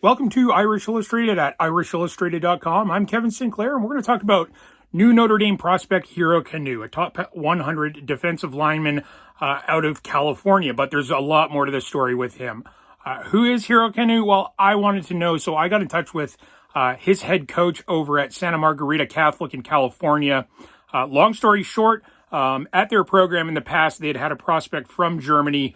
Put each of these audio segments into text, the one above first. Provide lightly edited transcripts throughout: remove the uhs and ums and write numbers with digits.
Welcome to Irish Illustrated at irishillustrated.com. I'm Kevin Sinclair, and we're going to talk about new Notre Dame prospect Hero Kanu, a top 100 defensive lineman out of California. But there's a lot more to the story with him. Who is Hero Kanu? Well, I wanted to know, so I got in touch with his head coach over at Santa Margarita Catholic in California. Long story short, at their program in the past, they had a prospect from Germany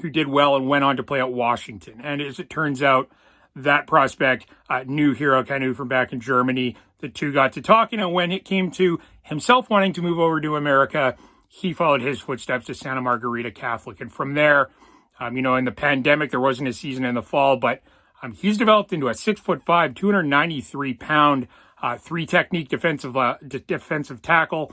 who did well and went on to play at Washington. And as it turns out, that prospect knew Hero Kanu from back in Germany. The two got to talking, and when it came to himself wanting to move over to America, he followed his footsteps to Santa Margarita Catholic. And from there, in the pandemic, there wasn't a season in the fall, but he's developed into a 6'5", 293-pound, three-technique defensive tackle.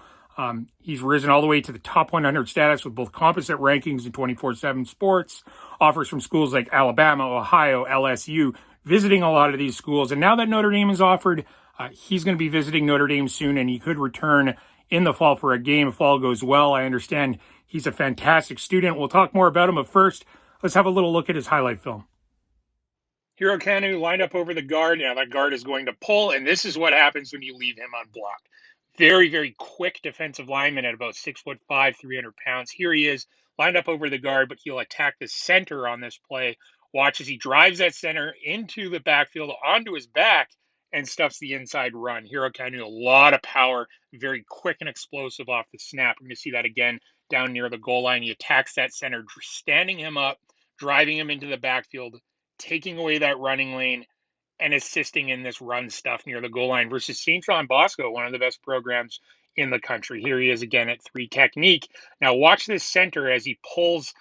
He's risen all the way to the top 100 status with both composite rankings in 24/7 Sports, offers from schools like Alabama, Ohio, LSU, visiting a lot of these schools. And now that Notre Dame is offered, he's going to be visiting Notre Dame soon, and he could return in the fall for a game if all goes well. I understand he's a fantastic student. We'll talk more about him, but first, let's have a little look at his highlight film. Hero Kanu lined up over the guard. Now that guard is going to pull, and this is what happens when you leave him unblocked. Very, very quick defensive lineman at about 6'5", 300 pounds. Here he is, lined up over the guard, but he'll attack the center on this play. Watch as he drives that center into the backfield, onto his back, and stuffs the inside run. Hero Kanu, a lot of power, very quick and explosive off the snap. We're going to see that again down near the goal line. He attacks that center, standing him up, driving him into the backfield, taking away that running lane, and assisting in this run stuff near the goal line versus St. John Bosco, one of the best programs in the country. Here he is again at three technique. Now watch this center as he pulls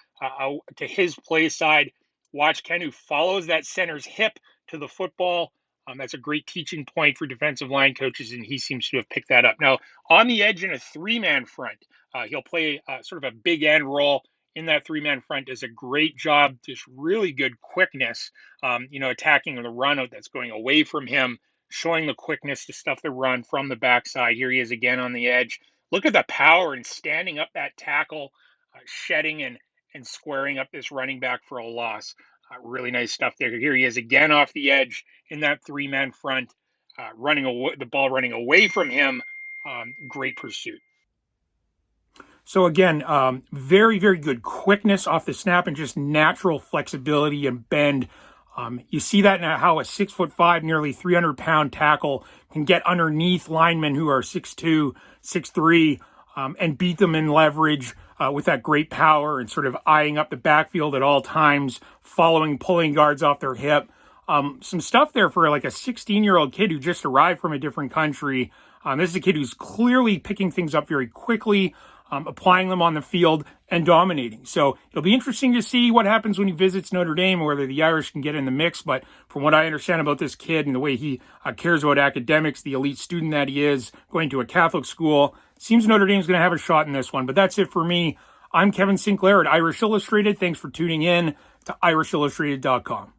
to his play side. Watch Kanu follows that center's hip to the football. That's a great teaching point for defensive line coaches, and he seems to have picked that up. Now, on the edge in a three-man front, he'll play sort of a big end role in that three-man front. Does a great job, just really good quickness, attacking the run out that's going away from him, showing the quickness to stuff the run from the backside. Here he is again on the edge. Look at the power and standing up that tackle, shedding and squaring up this running back for a loss. Really nice stuff there. Here he is again off the edge in that three-man front, the ball running away from him. Great pursuit. So again, very, very good quickness off the snap and just natural flexibility and bend. You see that now, how a 6'5", nearly 300-pound tackle can get underneath linemen who are 6'2", 6'3", and beat them in leverage with that great power and sort of eyeing up the backfield at all times, pulling guards off their hip. Some stuff there for like a 16-year-old kid who just arrived from a different country. This is a kid who's clearly picking things up very quickly, applying them on the field and dominating. So it'll be interesting to see what happens when he visits Notre Dame, whether the Irish can get in the mix. But from what I understand about this kid and the way he cares about academics, the elite student that he is, going to a Catholic school, seems Notre Dame's going to have a shot in this one. But that's it for me. I'm Kevin Sinclair at Irish Illustrated. Thanks for tuning in to irishillustrated.com.